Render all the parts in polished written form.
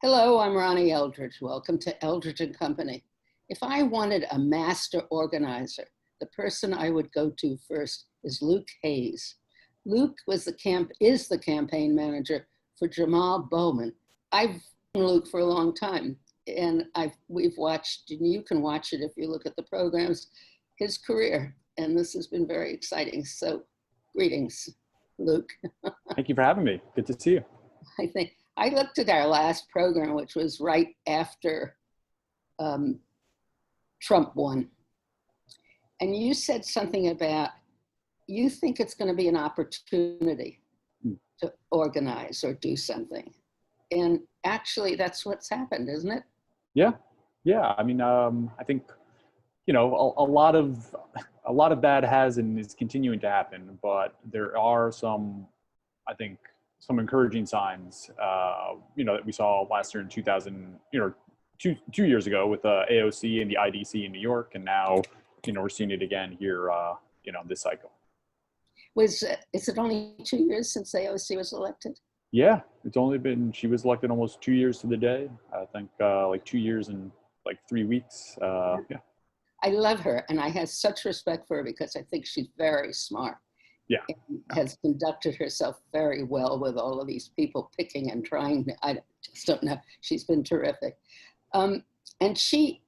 Hello, I'm Ronnie Eldridge. Welcome to Eldridge and Company. If I wanted a master organizer, the person I would go to first is Luke Hayes. Luke is the campaign manager for Jamaal Bowman. I've known Luke for a long time, and we've watched, and you can watch it if you look at the programs, his career, and this has been very exciting. So, greetings, Luke. Thank you for having me. Good to see you. I looked at our last program, which was right after Trump won. And you said something about, you think it's going to be an opportunity to organize or do something. And actually, that's what's happened, isn't it? Yeah. I mean, I think, a lot of that has and is continuing to happen, but there are some encouraging signs, that we saw last year in 2000, two years ago with AOC and the IDC in New York. And now, we're seeing it again here, this cycle. Is it only 2 years since AOC was elected? Yeah, she was elected almost 2 years to the day. I think like 2 years and like 3 weeks. Yeah. I love her, and I have such respect for her because I think she's very smart. Yeah. And has conducted herself very well with all of these people picking and trying. I just don't know. She's been terrific. And she,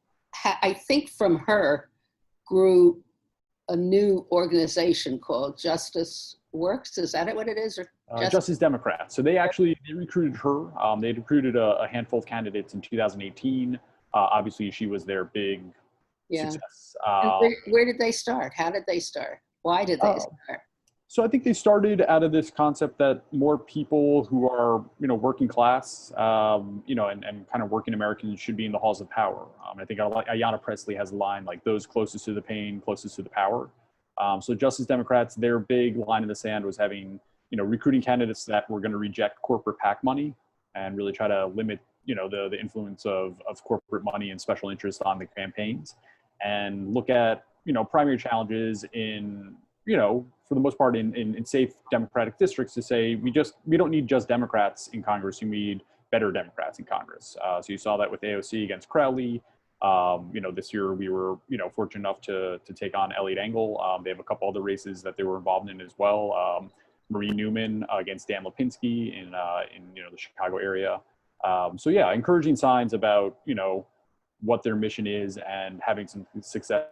I think from her, grew a new organization called Justice Works. Is that what it is? Or Justice Democrats. So they recruited her. They recruited a handful of candidates in 2018. Obviously, she was their big success. Where did they start? How did they start? Why did they start? So I think they started out of this concept that more people who are, working class, and kind of working Americans should be in the halls of power. I think Ayanna Pressley has a line like, those closest to the pain, closest to the power. So Justice Democrats, their big line in the sand was having, recruiting candidates that were going to reject corporate PAC money and really try to limit, the influence of corporate money and special interest on the campaigns, and look at, primary challenges in, for the most part in safe Democratic districts, to say we don't need just Democrats in Congress, we need better Democrats in Congress. So you saw that with AOC against Crowley. This year we were, fortunate enough to take on Elliot Engel. They have a couple other races that they were involved in as well. Marie Newman against Dan Lipinski in the Chicago area. So yeah, encouraging signs about, what their mission is and having some successes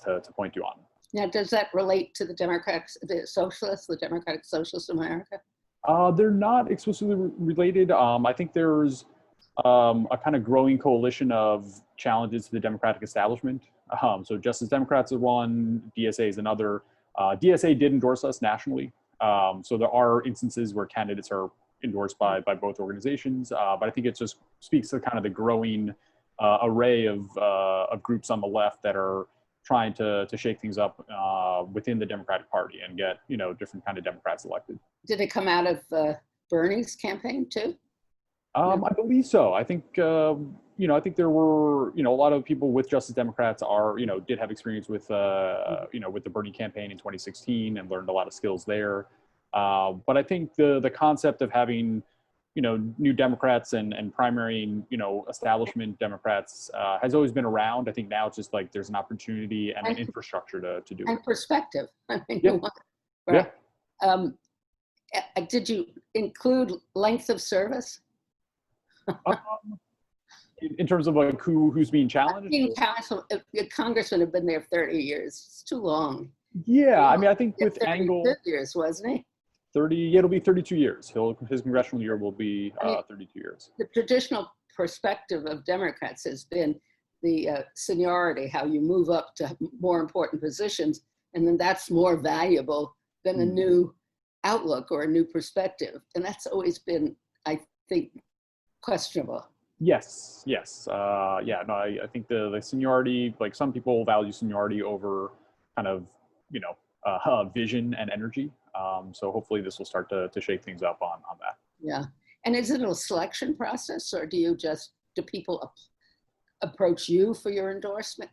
to point to on. Now, does that relate to the Democratic Socialists of America? They're not exclusively related. I think there's a kind of growing coalition of challenges to the Democratic establishment. So Justice Democrats is one, DSA is another. DSA did endorse us nationally. So there are instances where candidates are endorsed by both organizations. But I think it just speaks to kind of the growing array of groups on the left that are trying to shake things up within the Democratic Party and get, different kind of Democrats elected. Did it come out of Bernie's campaign too? I believe so. I think, I think there were, a lot of people with Justice Democrats did have experience with, with the Bernie campaign in 2016 and learned a lot of skills there. But I think the concept of having, new Democrats and primarying, establishment Democrats has always been around. I think now it's just like there's an opportunity and an infrastructure to do it. And perspective. I mean, yeah. Right. Yeah. Did you include length of service? In terms of like who's being challenged? Congressman have been there 30 years. It's too long. Yeah, I mean, I think with 30 Engel, years, wasn't he? 30, it'll be 32 years. His congressional year will be 32 years. The traditional perspective of Democrats has been the seniority, how you move up to more important positions, and then that's more valuable than a new outlook or a new perspective. And that's always been, I think, questionable. Yes. I think the seniority, like some people value seniority over kind of, vision and energy. So hopefully this will start to shake things up on that. Yeah. And is it a selection process, or do people approach you for your endorsement,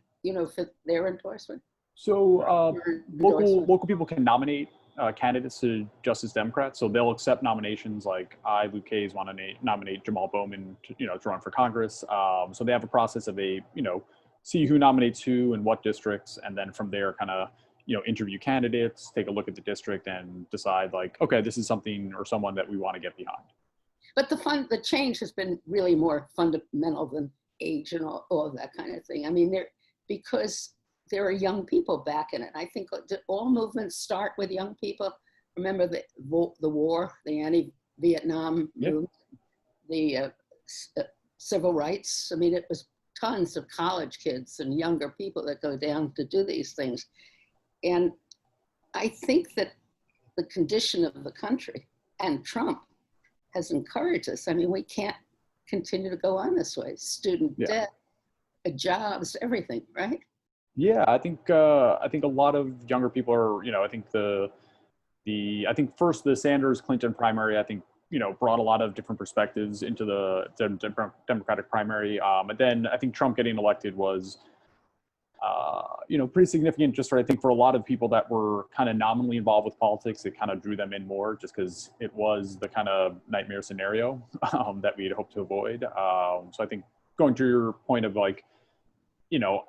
for their endorsement? So local people can nominate candidates to Justice Democrats. So they'll accept nominations. Like I, Luke Hayes, want to nominate Jamaal Bowman to run for Congress. So they have a process of see who nominates who and what districts, and then from there kind of interview candidates, take a look at the district, and decide like, okay, this is something or someone that we want to get behind. But the change has been really more fundamental than age and all of that kind of thing. I mean, because there are young people back in it. I think all movements start with young people. Remember the war, the anti-Vietnam movement, the civil rights. I mean, it was tons of college kids and younger people that go down to do these things. And I think that the condition of the country and Trump has encouraged us. I mean, we can't continue to go on this way. Student debt, jobs, everything, right? Yeah, I think a lot of younger people are, I think I think first the Sanders Clinton primary, I think, brought a lot of different perspectives into the Democratic primary. And then I think Trump getting elected was, pretty significant just for, I think, for a lot of people that were kind of nominally involved with politics. It kind of drew them in more just because it was the kind of nightmare scenario that we'd hoped to avoid. So I think going to your point of like,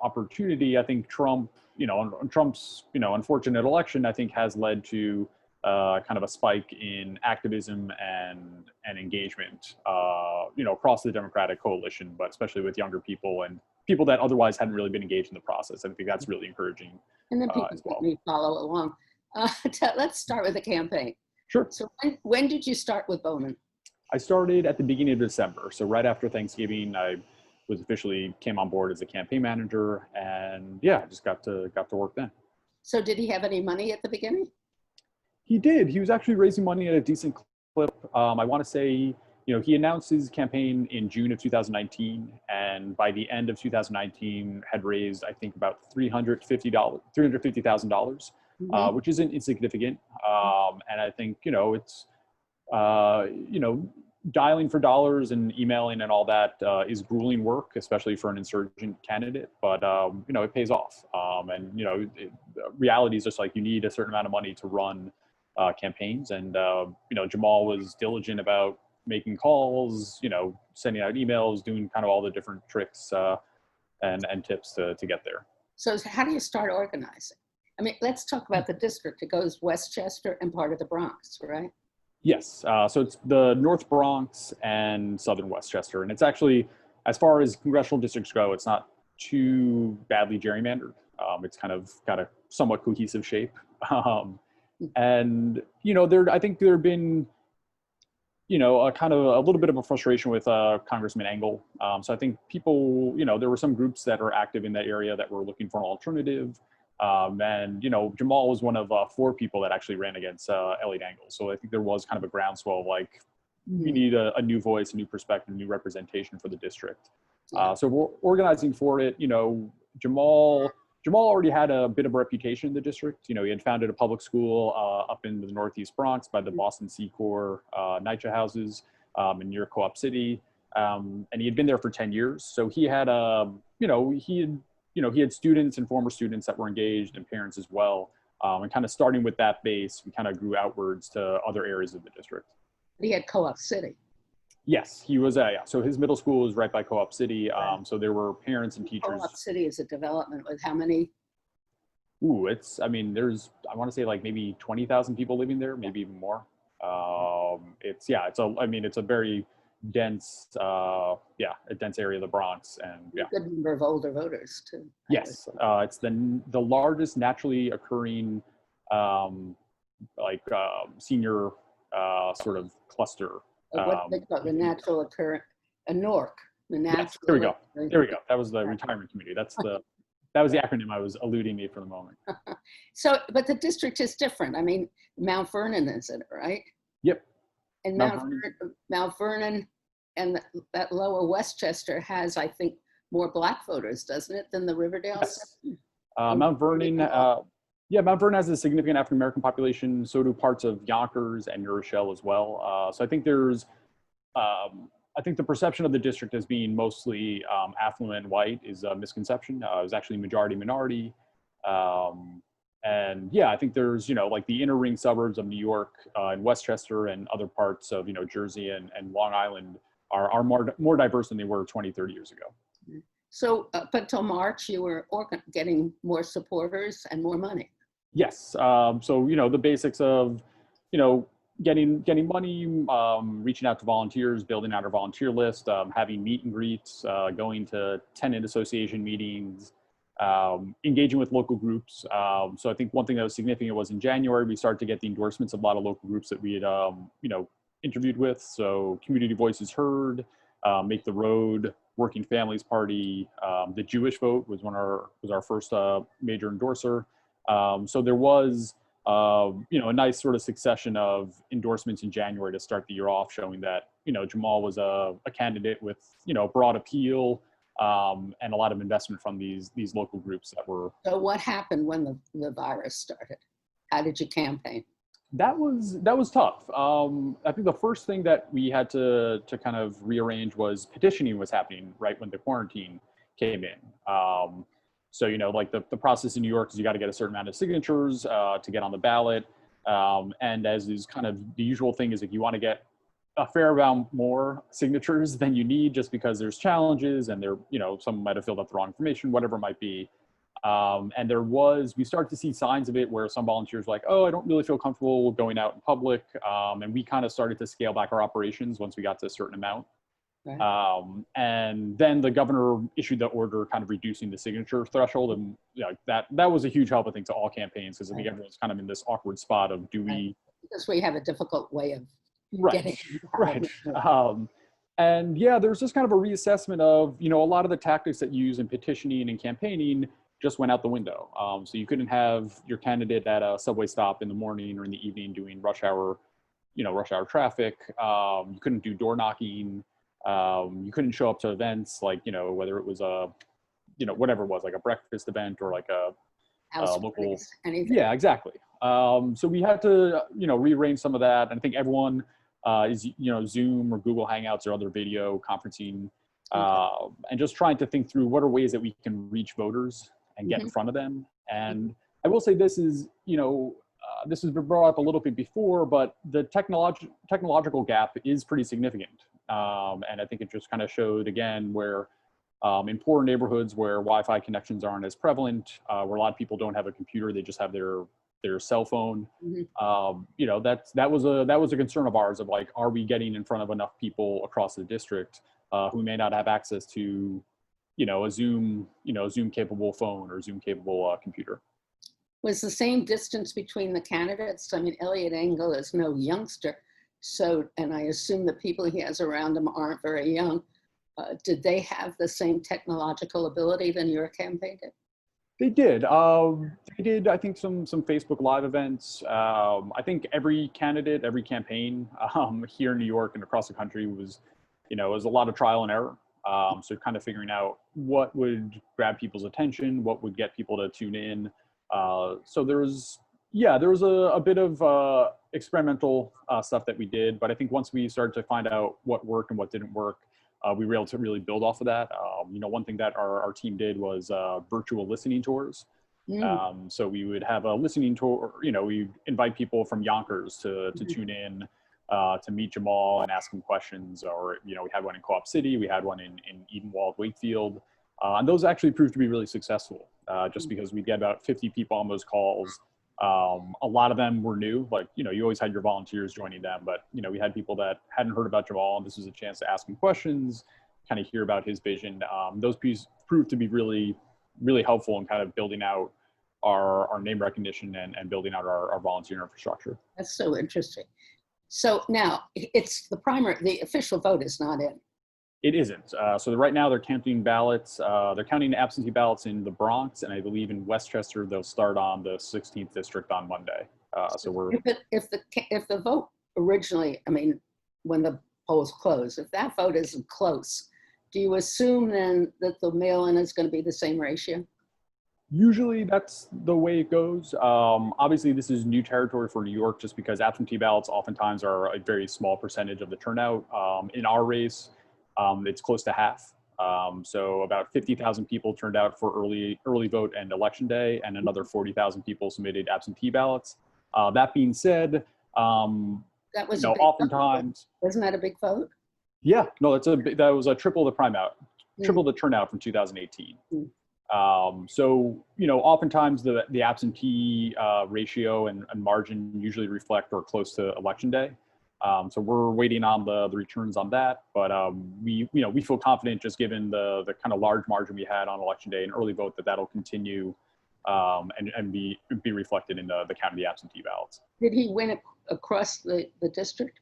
opportunity, I think Trump's, unfortunate election, I think has led to kind of a spike in activism and engagement, across the Democratic coalition, but especially with younger people and people that otherwise hadn't really been engaged in the process. I think that's really encouraging. And then people may follow along. Let's start with the campaign. Sure. So when did you start with Bowman? I started at the beginning of December. So right after Thanksgiving, I was officially came on board as a campaign manager, and I just got to work then. So did he have any money at the beginning? He did. He was actually raising money at a decent clip. I want to say, he announced his campaign in June of 2019, and by the end of 2019 had raised, I think, about $350,000, which isn't insignificant. And I think, it's, dialing for dollars and emailing and all that is grueling work, especially for an insurgent candidate, but it pays off. And reality is just like you need a certain amount of money to run campaigns, and Jamaal was diligent about making calls, sending out emails, doing kind of all the different tricks and tips to get there. So how do you start organizing? I mean, let's talk about the district. It goes Westchester and part of the Bronx, right? Yes, so it's the North Bronx and Southern Westchester, and it's actually, as far as congressional districts go, it's not too badly gerrymandered. It's kind of got a somewhat cohesive shape, and I think there have been, a kind of a little bit of a frustration with Congressman Engel. So I think people, there were some groups that are active in that area that were looking for an alternative. And Jamaal was one of 4 people that actually ran against Elliot Engel. So I think there was kind of a groundswell of like, we need a new voice, a new perspective, new representation for the district. So we're organizing for it. Jamal already had a bit of a reputation in the district. He had founded a public school up in the Northeast Bronx by the Boston Sea Corps NYCHA houses in near Co-op City. And he had been there for 10 years. So he had, he had students and former students that were engaged and parents as well. And kind of starting with that base, we kind of grew outwards to other areas of the district. He had Co-op City. Yes, he was. So his middle school was right by Co-op City. So there were parents and teachers. Co-op City is a development with how many? There's, I want to say like maybe 20,000 people living there, maybe even more. It's a very dense, a dense area of the Bronx, and a good number of older voters too. Yes, it's the largest naturally occurring, senior sort of cluster. What they call the natural occurrence, a NORC. Yes, there we go. That was the retirement community. That was the acronym I was alluding to for the moment. So, but the district is different. I mean, Mount Vernon is it, right? Yep. And Mount Vernon and that lower Westchester has, I think, more Black voters, doesn't it, than the Riverdale? Yes. Mount Vernon, Mount Vernon has a significant African American population. So do parts of Yonkers and New Rochelle as well. So I think there's, I think the perception of the district as being mostly affluent and white is a misconception. It was actually majority minority. And yeah, I think there's, like the inner ring suburbs of New York and Westchester and other parts of, Jersey and Long Island are more diverse than they were 20, 30 years ago. So up until March, you were getting more supporters and more money. Yes. So, the basics of, getting money, reaching out to volunteers, building out our volunteer list, having meet and greets, going to tenant association meetings, engaging with local groups. So I think one thing that was significant was in January, we started to get the endorsements of a lot of local groups that we had, interviewed with. So Community Voices Heard, Make the Road, Working Families Party, the Jewish Vote was our first major endorser. So there was, a nice sort of succession of endorsements in January to start the year off, showing that, Jamaal was a candidate with, broad appeal, and a lot of investment from these local groups that were. So what happened when the virus started? How did you campaign? That was tough. I think the first thing that we had to kind of rearrange was petitioning was happening right when the quarantine came in. So, like the process in New York is you got to get a certain amount of signatures to get on the ballot. And as is kind of the usual thing is if you want to get a fair amount more signatures than you need just because there's challenges and someone might have filled out the wrong information, whatever it might be. And we started to see signs of it where some volunteers were like, oh, I don't really feel comfortable going out in public. And we kind of started to scale back our operations once we got to a certain amount. Right. And then the governor issued the order kind of reducing the signature threshold. And that was a huge help, I think, to all campaigns, because I think everyone's kind of in this awkward spot of because we have a difficult way of getting right. And yeah, there's just kind of a reassessment of, a lot of the tactics that you use in petitioning and campaigning just went out the window. So you couldn't have your candidate at a subway stop in the morning or in the evening doing rush hour traffic. You couldn't do door knocking. You couldn't show up to events like, whether it was whatever it was, like a breakfast event or like a local. Anything. Yeah, exactly. So we had to, rearrange some of that. And I think everyone is, Zoom or Google Hangouts or other video conferencing, and just trying to think through what are ways that we can reach voters and get in front of them. And I will say this is, this has been brought up a little bit before, but the technological gap is pretty significant. And I think it just kind of showed again where in poorer neighborhoods where Wi-Fi connections aren't as prevalent, where a lot of people don't have a computer, they just have their cell phone. That was a concern of ours of like, are we getting in front of enough people across the district who may not have access to, a Zoom capable phone or Zoom capable computer. Was the same distance between the candidates? I mean, Elliot Engel is no youngster. So, and I assume the people he has around him aren't very young. Did they have the same technological ability than your campaign did? They did. They did, I think, some Facebook Live events. I think every candidate, every campaign here in New York and across the country was, it was a lot of trial and error. So kind of figuring out what would grab people's attention, what would get people to tune in. So there was a bit of experimental stuff that we did, but I think once we started to find out what worked and what didn't work, we were able to really build off of that. One thing that our team did was virtual listening tours. So we would have a listening tour, we invite people from Yonkers to tune in, to meet Jamaal and ask him questions, or, we had one in Co-op City, we had one in Edenwald, Wakefield. And those actually proved to be really successful, just because we'd get about 50 people on those calls. A lot of them were new, like, you always had your volunteers joining them, but, we had people that hadn't heard about Jamaal, and this was a chance to ask him questions, kind of hear about his vision. Those pieces proved to be really, really helpful in kind of building out our name recognition and building out our volunteer infrastructure. That's so interesting. So now it's the official vote is not in. It isn't. So right now they're counting ballots. They're counting absentee ballots in the Bronx, and I believe in Westchester they'll start on the 16th district on Monday. So we're. If the vote originally, I mean, when the polls close, if that vote isn't close, do you assume then that the mail-in is going to be the same ratio? Usually that's the way it goes. Obviously this is new territory for New York just because absentee ballots oftentimes are a very small percentage of the turnout. In our race, it's close to half. So about 50,000 people turned out for early vote and election day, and another 40,000 people submitted absentee ballots. That being said, That was a big oftentimes, vote. Wasn't that a big vote? yeah, no, that was a triple the turnout from 2018. So, oftentimes the absentee ratio and margin usually reflect or close to election day. So we're waiting on the returns on that, but we feel confident, just given the kind of large margin we had on election day and early vote, that'll continue and be reflected in the count of the absentee ballots. Did he win across the district?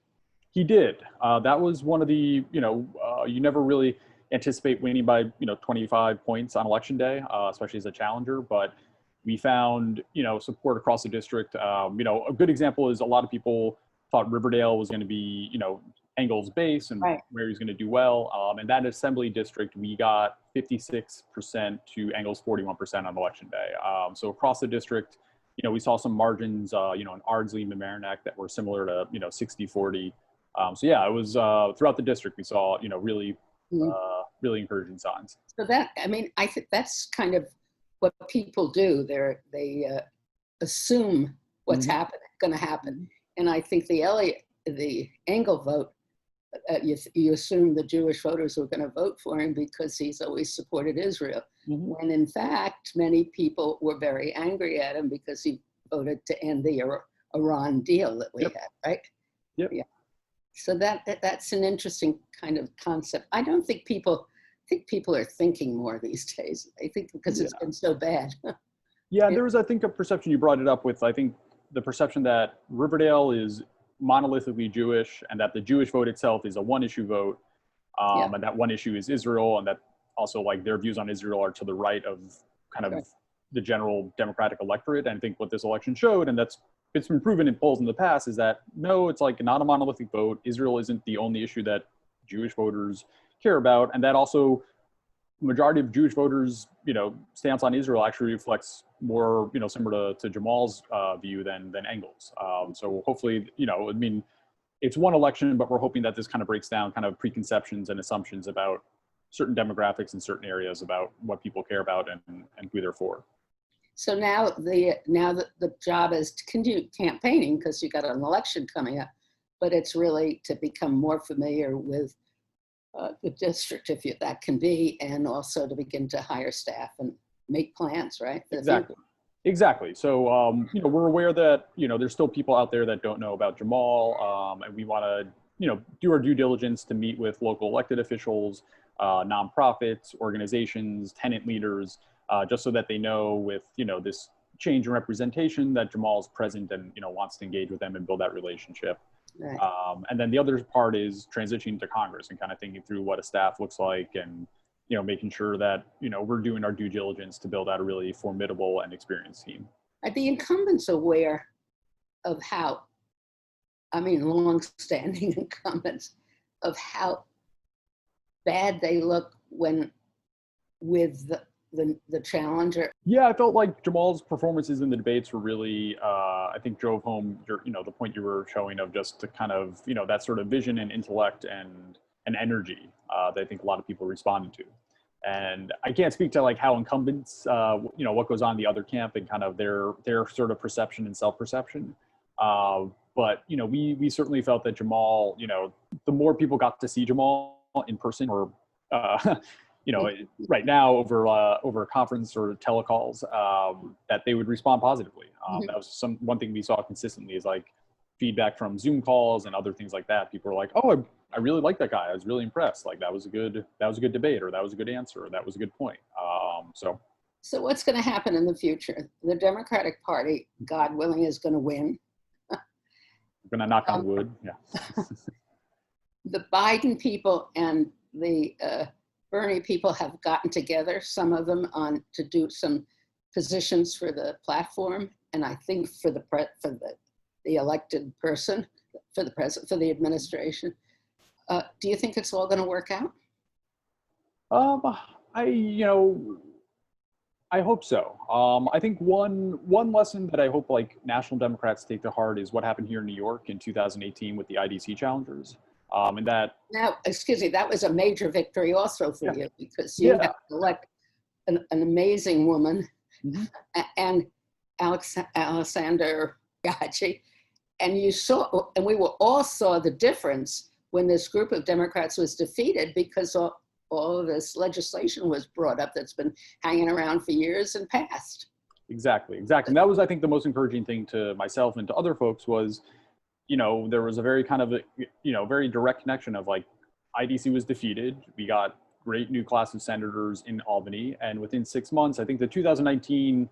He did. That was one of the, you never really anticipate winning by 25 points on election day, especially as a challenger, but we found support across the district. A good example is a lot of people thought Riverdale was going to be Engel's base and right, where he's going to do well. And that assembly district, we got 56% to Engel's 41% on election day. So across the district, we saw some margins, in Ardsley and Mamaroneck that were similar to 60-40. So yeah, it was throughout the district we saw really really encouraging signs. So I think that's kind of what people do. They assume what's going to happen, and I think the Engel vote, you assume the Jewish voters were going to vote for him because he's always supported Israel, when in fact many people were very angry at him because he voted to end the Iran deal that we had, right? Yep. Yeah. So that's an interesting kind of concept. I don't think people are thinking more these days. I think because it's been so bad. Yeah, there was, I think, a perception, you brought it up with, I think, the perception that Riverdale is monolithically Jewish and that the Jewish vote itself is a one-issue vote, and that one issue is Israel, and that also their views on Israel are to the right of kind of the general Democratic electorate. And I think what this election showed, and it's been proven in polls in the past, is that no, it's not a monolithic vote. Israel isn't the only issue that Jewish voters care about, and that also majority of Jewish voters, stance on Israel actually reflects more, similar to Jamal's view than Engel's. So hopefully, it's one election, but we're hoping that this kind of breaks down kind of preconceptions and assumptions about certain demographics in certain areas about what people care about and who they're for. So now the job is to continue campaigning because you got an election coming up, but it's really to become more familiar with the district, if that can be, and also to begin to hire staff and make plans, right? Exactly. So, we're aware that, there's still people out there that don't know about Jamal, and we want to, do our due diligence to meet with local elected officials, nonprofits, organizations, tenant leaders, just so that they know with, this change in representation that Jamal's present and, wants to engage with them and build that relationship. Right. And then the other part is transitioning to Congress and kind of thinking through what a staff looks like and, making sure that, we're doing our due diligence to build out a really formidable and experienced team. Are the incumbents aware of long-standing incumbents, of how bad they look with the challenger? Yeah, I felt like Jamal's performances in the debates were really, I think, drove home the point you were showing of just the kind of, that sort of vision and intellect and energy that I think a lot of people responded to. And I can't speak to how incumbents, what goes on in the other camp and kind of their sort of perception and self-perception. But, we certainly felt that Jamal, the more people got to see Jamal in person or, right now over a conference or telecalls, that they would respond positively. That was one thing we saw consistently is feedback from Zoom calls and other things like that. People were like, "Oh, I really like that guy. I was really impressed. That was a good debate, or that was a good answer, or that was a good point." So what's going to happen in the future? The Democratic Party, God willing, is going to win. I'm going to knock on wood. Yeah. The Biden people and the Bernie people have gotten together, some of them, to do some positions for the platform, and I think for the elected person, for the administration. Do you think it's all going to work out? I hope so. I think one lesson that I hope National Democrats take to heart is what happened here in New York in 2018 with the IDC challengers. And that, Now, excuse me, that was a major victory also for yeah, you, because you yeah. have to elect an amazing woman, Mhm. and Alexander Gachi, and you saw, and we all saw the difference when this group of Democrats was defeated, because all of this legislation was brought up that's been hanging around for years and passed. Exactly, exactly. And that was, I think, the most encouraging thing to myself and to other folks was, there was a very kind of, very direct connection of like, IDC was defeated. We got great new class of senators in Albany. And within 6 months, I think the 2019,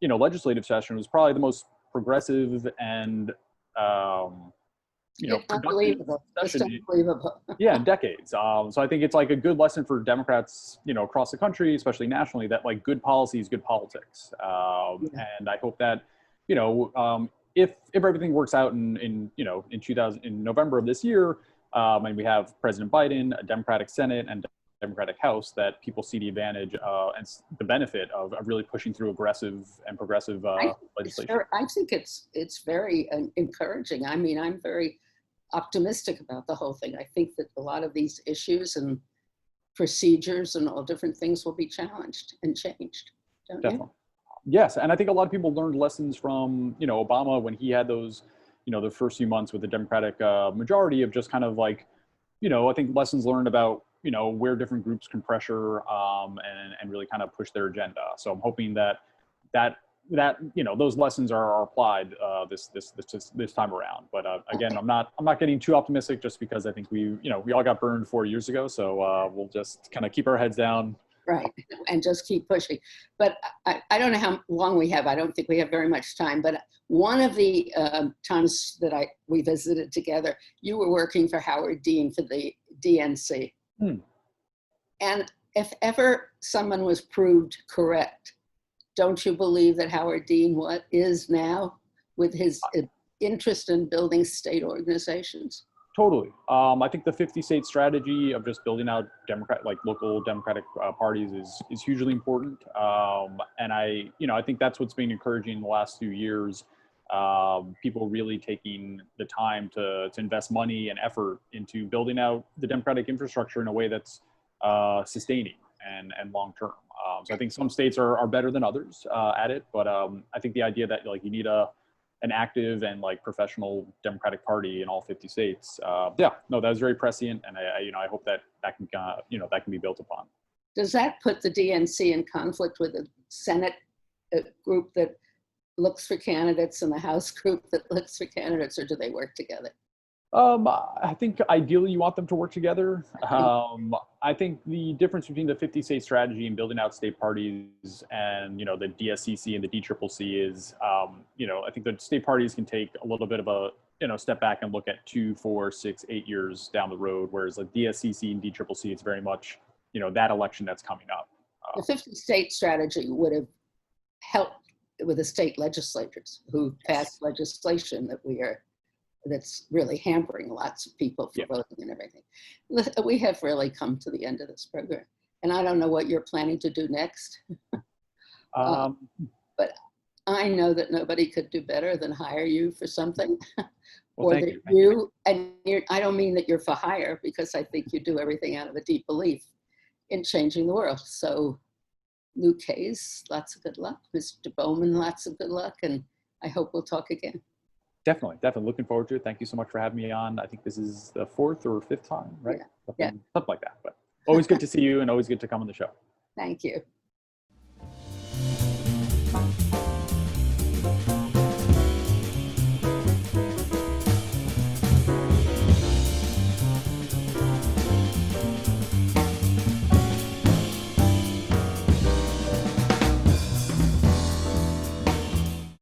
legislative session was probably the most progressive and, It's productive unbelievable, just session, unbelievable. yeah, in decades. So I think it's like a good lesson for Democrats, across the country, especially nationally, that like good policy is good politics. Yeah. And I hope that, if everything works out in November of this year, and we have President Biden, a Democratic Senate, and Democratic House, that people see the advantage and the benefit of really pushing through aggressive and progressive legislation. I think it's very encouraging. I mean, I'm very optimistic about the whole thing. I think that a lot of these issues and procedures and all different things will be challenged and changed, don't Definitely. you? Yes, and I think a lot of people learned lessons from Obama when he had those the first few months with the Democratic majority of just kind of like I think lessons learned about where different groups can pressure and really kind of push their agenda. So I'm hoping that those lessons are applied this time around. But again, I'm not getting too optimistic, just because I think we all got burned 4 years ago. So we'll just kind of keep our heads down. Right, and just keep pushing. But I don't know how long we have. I don't think we have very much time. But one of the times that we visited together, you were working for Howard Dean for the DNC. And if ever someone was proved correct, don't you believe that Howard Dean is now, with his interest in building state organizations? Totally. I think the 50 state strategy of just building out local Democratic parties is hugely important. And I think that's what's been encouraging in the last few years. People really taking the time to invest money and effort into building out the Democratic infrastructure in a way that's sustaining and long term. So I think some states are better than others at it, but I think the idea that like you need an active and like professional Democratic Party in all 50 states. That was very prescient, and I hope that can that can be built upon. Does that put the DNC in conflict with the Senate group that looks for candidates and the House group that looks for candidates, or do they work together? I think ideally you want them to work together. I think the difference between the 50 state strategy and building out state parties and, the DSCC and the DCCC is, I think the state parties can take a little bit of a, step back and look at 2, 4, 6, 8 years down the road. Whereas like DSCC and DCCC, it's very much, that election that's coming up. The 50 state strategy would have helped with the state legislatures who passed legislation that's really hampering lots of people for voting and everything. We have really come to the end of this program, and I don't know what you're planning to do next. But I know that nobody could do better than hire you for something. Well, Or that you, and I don't mean that you're for hire, because I think you do everything out of a deep belief in changing the world. So Luke Hayes, lots of good luck. Mr. Bowman, lots of good luck, and I hope we'll talk again. Definitely. Looking forward to it. Thank you so much for having me on. I think this is the 4th or 5th time, right? Yeah. Something like that. But always good to see you, and always good to come on the show. Thank you.